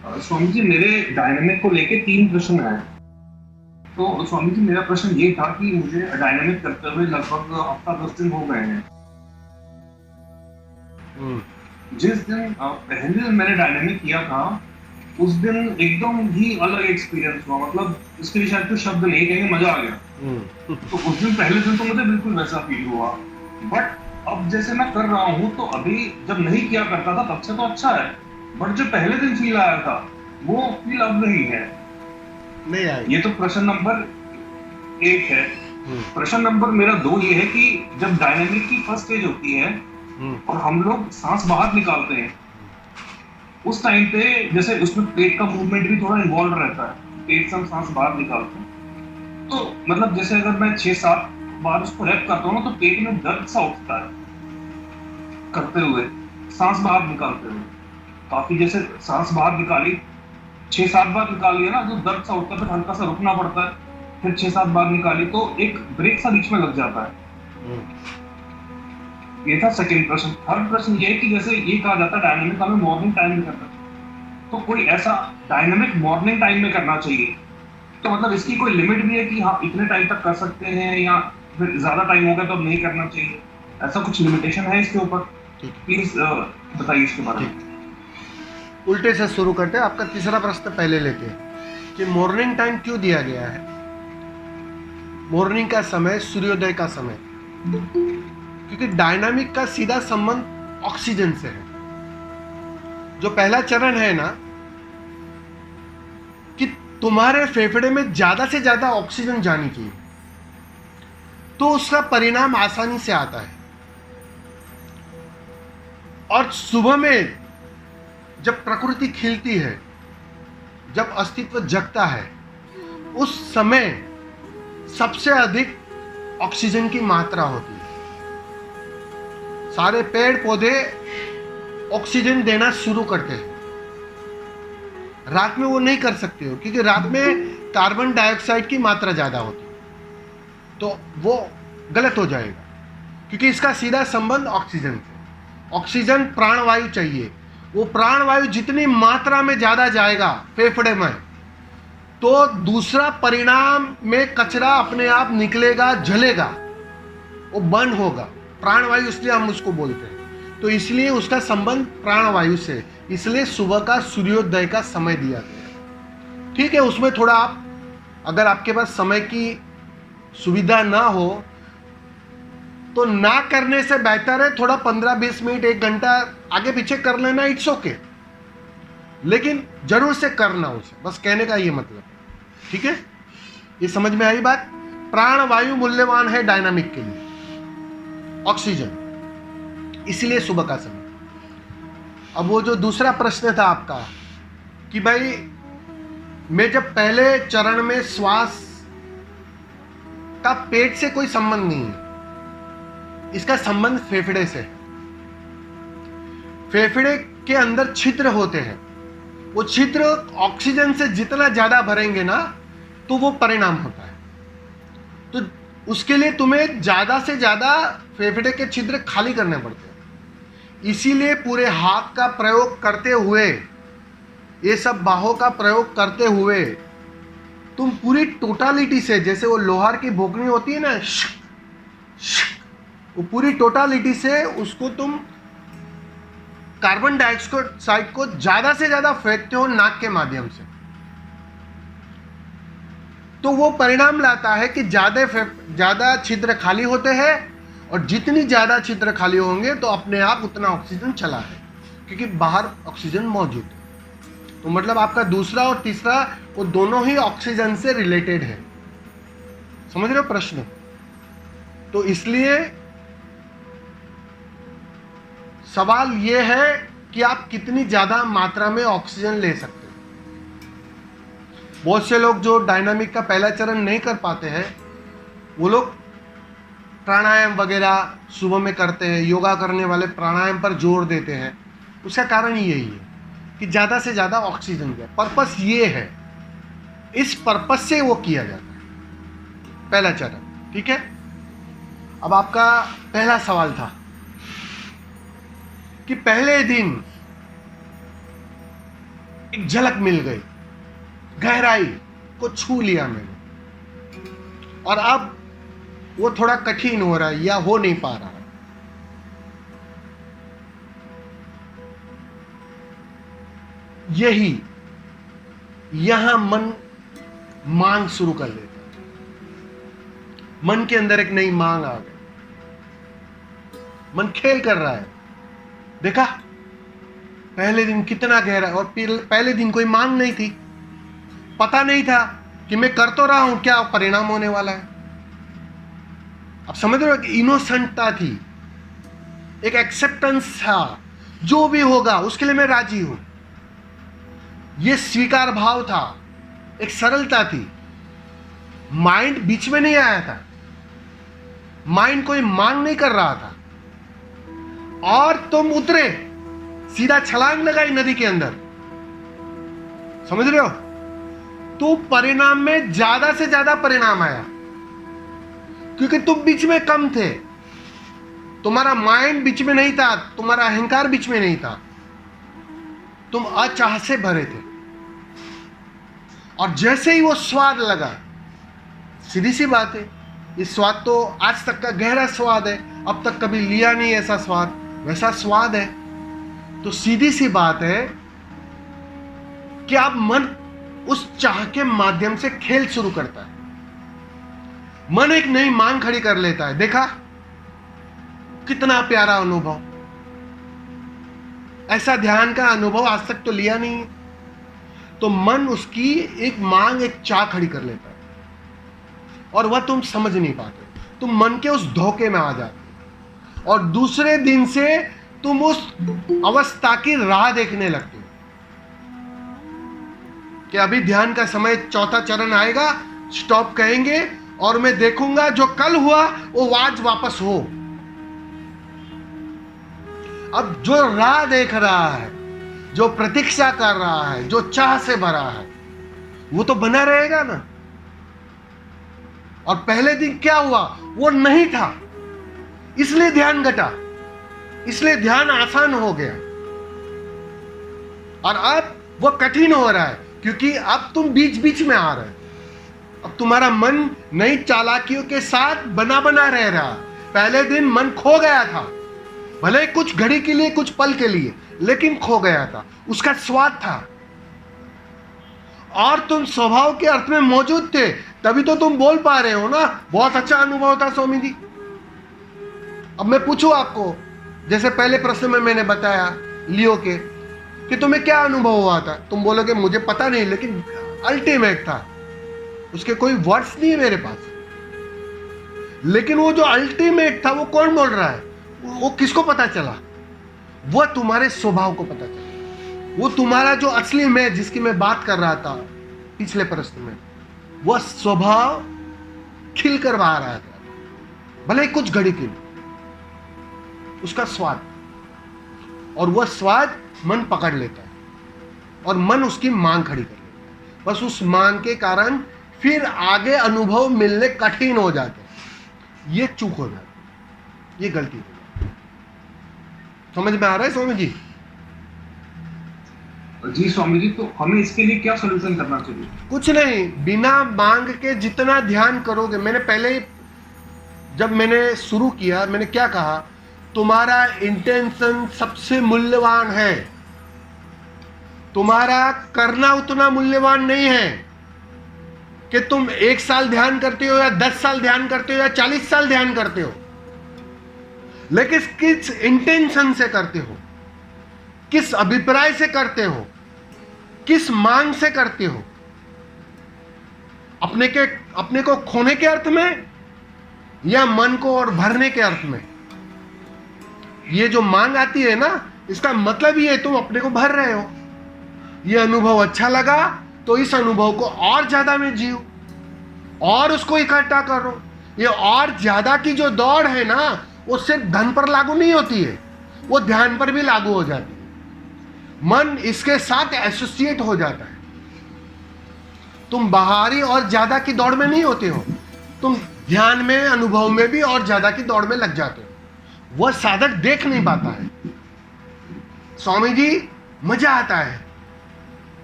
स्वामी जी, मेरे डायनामिक को लेके 3 प्रश्न हैं। तो स्वामी जी, मेरा प्रश्न ये था कि मुझे डायनामिक करते हुए लगभग हफ्ता 10 दिन हो गए हैं। हम्म। जिस दिन पहले दिन मैंने डायनामिक किया था, उस दिन एकदम ही अलग एक्सपीरियंस हुआ। मतलब इसके लिए शायद कुछ शब्द नहीं कहेंगे, मजा आ गया। तो उस दिन पहले दिन तो मुझे बिल्कुल वैसा फील हुआ। बट अब जैसे मैं कर रहा हूँ, तो अभी जब नहीं किया करता था तब से तो अच्छा है। बट जो पहले दिन फील आया था, वो फील अब नहीं है। नहीं आई। ये तो प्रश्न नंबर 1 है। हम्म। प्रश्न नंबर मेरा 2 ये है कि जब डायनामिक की फर्स्ट स्टेज होती है हम्म। और हम लोग सांस बाहर निकालते हैं, उस टाइम पे जैसे उसमें पेट का मूवमेंट भी थोड़ा इन्वॉल्व रहता है। पेट से हम सांस बाहर निकालते हैं, तो मतलब जैसे अगर मैं 6-7 बार उसको रैप करता हूँ ना, तो पेट में दर्द सा उठता है करते हुए, सांस बाहर निकालते हुए। काफी जैसे सांस बाहर निकाली, 6-7 बार निकाल लिया ना, जो दर्द सा उठता है, फिर हल्का सा रुकना पड़ता है, फिर 6-7 बार निकाली तो एक ब्रेक सा बीच में लग जाता है। ये था सेकंड प्रश्न। थर्ड प्रश्न ये है कि जैसे ये कहा जाता है डायनामिक हमें मॉर्निंग टाइम में करना चाहिए, तो कोई ऐसा डायनामिक मॉर्निंग टाइम में करना चाहिए, तो मतलब इसकी कोई लिमिट भी है कि हाँ इतने टाइम तक कर सकते हैं, या फिर ज्यादा टाइम होगा तो अब नहीं करना चाहिए? ऐसा कुछ लिमिटेशन है इसके ऊपर? ठीक। प्लीज बताइए इसके बारे में। उल्टे से शुरू करते हैं। आपका तीसरा प्रश्न पहले लेते हैं कि मॉर्निंग टाइम क्यों दिया गया है। मॉर्निंग का समय सूर्योदय का समय, क्योंकि डायनामिक का सीधा संबंध ऑक्सीजन से है। जो पहला चरण है ना, कि तुम्हारे फेफड़े में ज्यादा से ज्यादा ऑक्सीजन जानी चाहिए, तो उसका परिणाम आसानी से आता है। और सुबह में जब प्रकृति खिलती है, जब अस्तित्व जगता है, उस समय सबसे अधिक ऑक्सीजन की मात्रा होती है। सारे पेड़ पौधे ऑक्सीजन देना शुरू करते हैं। रात में वो नहीं कर सकते हो, क्योंकि रात में कार्बन डाइऑक्साइड की मात्रा ज़्यादा होती है, तो वो गलत हो जाएगा, क्योंकि इसका सीधा संबंध ऑक्सीजन से। ऑक्सीजन प्राणवायु चाहिए। वो प्राणवायु जितनी मात्रा में ज़्यादा जाएगा फेफड़े में, तो दूसरा परिणाम में कचरा अपने आप निकलेगा, जलेगा, वो बर्न होगा। प्राणवायु इसलिए हम उसको बोलते हैं। तो इसलिए उसका संबंध प्राणवायु से, इसलिए सुबह का सूर्योदय का समय दिया गया। ठीक है, उसमें थोड़ा आप, अगर आपके पास समय की सुविधा ना हो, तो ना करने से बेहतर है थोड़ा 15-20 मिनट 1 घंटा आगे पीछे कर लेना, इट्स ओके। लेकिन जरूर से करना उसे, बस कहने का ये मतलब। ठीक है, ये समझ में आई बात। प्राणवायु मूल्यवान है डायनामिक के लिए, ऑक्सीजन, इसलिए सुबह का समय। अब वो जो दूसरा प्रश्न था आपका कि भाई मैं जब पहले चरण में श्वास का पेट से कोई संबंध नहीं है, इसका संबंध फेफड़े से है। फेफड़े के अंदर छिद्र होते हैं, वो छिद्र ऑक्सीजन से जितना ज्यादा भरेंगे ना, तो वो परिणाम होता है। तो उसके लिए तुम्हें ज्यादा से ज्यादा फेफड़े के छिद्र खाली करने पड़ते हैं। इसीलिए पूरे हाथ का प्रयोग करते हुए, ये सब बाहों का प्रयोग करते हुए, तुम पूरी टोटालिटी से, जैसे वो लोहार की भोकनी होती है ना, वो पूरी टोटालिटी से उसको तुम कार्बन डाइऑक्साइड को ज्यादा से ज्यादा फेंकते हो नाक के माध्यम से, तो वो परिणाम लाता है कि ज्यादा छिद्र खाली होते हैं, और जितनी ज्यादा छिद्र खाली होंगे तो अपने आप उतना ऑक्सीजन चला है, क्योंकि बाहर ऑक्सीजन मौजूद है। तो मतलब आपका दूसरा और तीसरा वो दोनों ही ऑक्सीजन से रिलेटेड है। समझ रहे हो प्रश्न? तो इसलिए सवाल ये है कि आप कितनी ज्यादा मात्रा में ऑक्सीजन ले सकते हो। बहुत से लोग जो डायनामिक का पहला चरण नहीं कर पाते हैं, वो लोग प्राणायाम वगैरह सुबह में करते हैं, योगा करने वाले प्राणायाम पर जोर देते हैं। उसका कारण यही है कि ज़्यादा से ज़्यादा ऑक्सीजन का पर्पस ये है, इस पर्पस से वो किया जाता है पहला चरण। ठीक है, अब आपका पहला सवाल था कि पहले दिन एक झलक मिल गई, गहराई को छू लिया मैंने, और अब वो थोड़ा कठिन हो रहा है या हो नहीं पा रहा है। यही यहां मन मांग शुरू कर लेता है। मन के अंदर एक नई मांग आ गई, मन खेल कर रहा है। देखा पहले दिन कितना गहरा, और पहले दिन कोई मांग नहीं थी, पता नहीं था कि मैं कर तो रहा हूं, क्या परिणाम होने वाला है। अब समझ रहे हो, इनोसेंटता थी, एक एक्सेप्टेंस था, जो भी होगा उसके लिए मैं राजी हूं, यह स्वीकार भाव था, एक सरलता थी। माइंड बीच में नहीं आया था, माइंड कोई मांग नहीं कर रहा था, और तुम उतरे, सीधा छलांग लगाई नदी के अंदर। समझ रहे हो, तो परिणाम में ज्यादा से ज्यादा परिणाम आया, क्योंकि तुम बीच में कम थे, तुम्हारा माइंड बीच में नहीं था, तुम्हारा अहंकार बीच में नहीं था, तुम अचाह से भरे थे। और जैसे ही वो स्वाद लगा, सीधी सी बात है, ये स्वाद तो आज तक का गहरा स्वाद है, अब तक कभी लिया नहीं ऐसा स्वाद, वैसा स्वाद है। तो सीधी सी बात है कि अब मन उस चाह के माध्यम से खेल शुरू करता है, मन एक नई मांग खड़ी कर लेता है। देखा कितना प्यारा अनुभव, ऐसा ध्यान का अनुभव आज तक तो लिया नहीं है। तो मन उसकी एक मांग, एक चाह खड़ी कर लेता है, और वह तुम समझ नहीं पाते, तुम मन के उस धोखे में आ जाते, और दूसरे दिन से तुम उस अवस्था की राह देखने लगते हो कि अभी ध्यान का समय, चौथा चरण आएगा, स्टॉप कहेंगे, और मैं देखूंगा जो कल हुआ वो आज वापस हो। अब जो राह देख रहा है, जो प्रतीक्षा कर रहा है, जो चाह से भरा है, वो तो बना रहेगा ना। और पहले दिन क्या हुआ, वो नहीं था, इसलिए ध्यान घटा, इसलिए ध्यान आसान हो गया, और अब वो कठिन हो रहा है, क्योंकि अब तुम बीच बीच में आ रहे हो। अब तुम्हारा मन नई चालाकियों के साथ बना बना रह रहा। पहले दिन मन खो गया था, भले कुछ घड़ी के लिए, कुछ पल के लिए, लेकिन खो गया था, उसका स्वाद था, और तुम स्वभाव के अर्थ में मौजूद थे, तभी तो तुम बोल पा रहे हो ना। बहुत अच्छा अनुभव था स्वामी जी। अब मैं पूछूं आपको, जैसे पहले प्रश्न में मैंने बताया लियो के, कि तुम्हें क्या अनुभव हुआ था, तुम बोलोगे मुझे पता नहीं, लेकिन अल्टीमेट था, उसके कोई वर्ड्स नहीं है मेरे पास, लेकिन वो जो अल्टीमेट था वो कौन बोल रहा है, वो किसको पता चला, वो तुम्हारे स्वभाव को पता चला। वो तुम्हारा जो असली मैं, जिसकी मैं बात कर रहा था पिछले प्रश्न में, वह स्वभाव खिल कर बाहर आया था, भले ही कुछ घड़ी के लिए, उसका स्वाद, और वह स्वाद मन पकड़ लेता है, और मन उसकी मांग खड़ी कर लेता है। बस उस मांग के कारण फिर आगे अनुभव मिलने कठिन हो जाते हैं, ये चूक हो जाती है, ये गलती हो जाती है। समझ में आ रहा है स्वामी जी? जी स्वामी जी, तो हमें इसके लिए क्या सॉल्यूशन करना चाहिए? कुछ नहीं, बिना मांग के जितना ध्यान करोगे, मैंने पहले जब मैंने शुरू किया, मैंने क्या कहा, तुम्हारा इंटेंशन सबसे मूल्यवान है, तुम्हारा करना उतना मूल्यवान नहीं है कि तुम 1 साल ध्यान करते हो या 10 साल ध्यान करते हो या 40 साल ध्यान करते हो, लेकिन किस इंटेंशन से करते हो, किस अभिप्राय से करते हो, किस मांग से करते हो, अपने को खोने के अर्थ में या मन को और भरने के अर्थ में। ये जो मांग आती है ना, इसका मतलब ये है तुम अपने को भर रहे हो। ये अनुभव अच्छा लगा तो इस अनुभव को और ज्यादा में जियो, और उसको इकट्ठा करो। ये और ज्यादा की जो दौड़ है ना, वो सिर्फ धन पर लागू नहीं होती है, वो ध्यान पर भी लागू हो जाती है। मन इसके साथ एसोसिएट हो जाता है। तुम बाहरी और ज्यादा की दौड़ में नहीं होते हो, तुम ध्यान में, अनुभव में भी और ज्यादा की दौड़ में लग जाते हो। वह साधक देख नहीं पाता है। स्वामी जी, मजा आता है,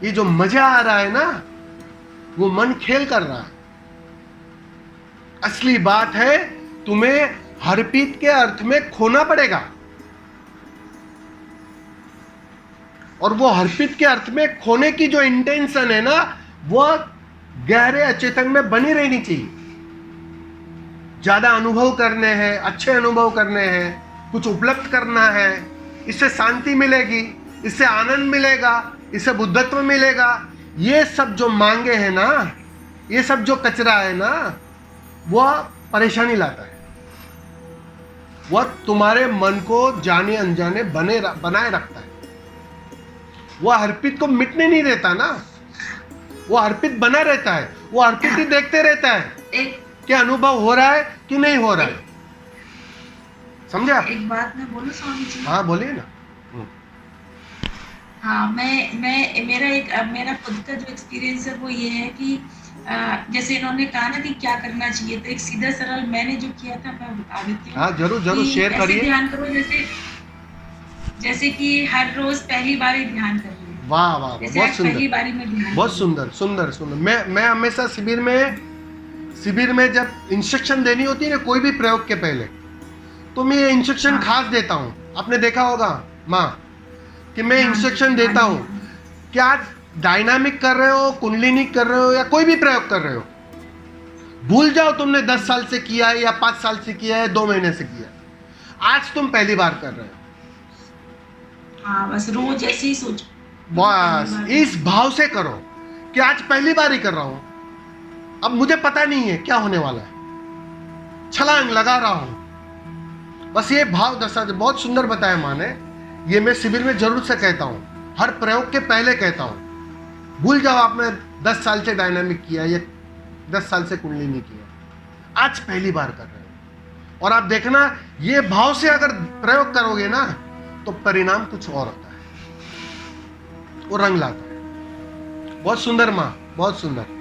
ये जो मजा आ रहा है ना, वो मन खेल कर रहा है। असली बात है तुम्हें हरपीत के अर्थ में खोना पड़ेगा, और वो हरपीत के अर्थ में खोने की जो इंटेंशन है ना, वो गहरे अचेतन में बनी रहनी चाहिए। ज्यादा अनुभव करने हैं, अच्छे अनुभव करने हैं, कुछ उपलब्ध करना है, इससे शांति मिलेगी, इससे आनंद मिलेगा, इससे बुद्धत्व मिलेगा। ये सब जो मांगे हैं ना, ये सब जो कचरा है ना, वह परेशानी लाता है। वह तुम्हारे मन को जाने अनजाने बनाए रखता है। वह अर्पित को मिटने नहीं देता ना, वो अर्पित बना रहता है। वो अर्पित ही देखते रहता है कि अनुभव हो रहा है कि नहीं हो रहा है। समझा? एक बात मैं बोलूं स्वामी जी? हाँ बोलिए ना। हाँ, मैं मेरा खुद का जो एक्सपीरियंस है वो ये है कि जैसे इन्होंने कहा ना कि क्या करना चाहिए, तो एक सीधा सरल मैंने जो किया था मैं बता देती हूँ। हाँ जरूर जरूर कि शेयर ऐसे करिए। ध्यान करो जैसे कि हर रोज पहली बार ही ध्यान कर रही हूँ। वाह वाह, जैसे बहुत आज पहली सुंदर, बारी में ध्यान बहुत कर सुंदर सुंदर सुंदर। मैं हमेशा शिविर में जब इंस्ट्रक्शन देनी होती है ना कोई भी प्रयोग के पहले, तो मैं ये इंस्ट्रक्शन हाँ। खास देता हूँ। आपने देखा होगा माँ कि मैं हाँ, इंस्ट्रक्शन देता हाँ, हूँ हाँ। कि आज डायनामिक कर रहे हो, कुंडलिनी कर रहे हो, या कोई भी प्रयोग कर रहे हो, भूल जाओ तुमने 10 साल से किया है या 5 साल से किया है, 2 महीने से किया है। आज तुम पहली बार कर रहे हो। हाँ, बस रोज ऐसे ही सोच, बस इस भाव से करो कि आज पहली बार ही कर रहा हूं, अब मुझे पता नहीं है क्या होने वाला है, छलांग लगा रहा हूं। बस ये भाव दशा बहुत सुंदर बताया माँ ने। ये मैं शिविर में जरूर से कहता हूं, हर प्रयोग के पहले कहता हूं। भूल जाओ आपने 10 साल से डायनामिक किया या 10 साल से कुंडलिनी किया, आज पहली बार कर रहे हो। और आप देखना, ये भाव से अगर प्रयोग करोगे ना, तो परिणाम कुछ और होता है, वो रंग लाता है। बहुत सुंदर माँ, बहुत सुंदर।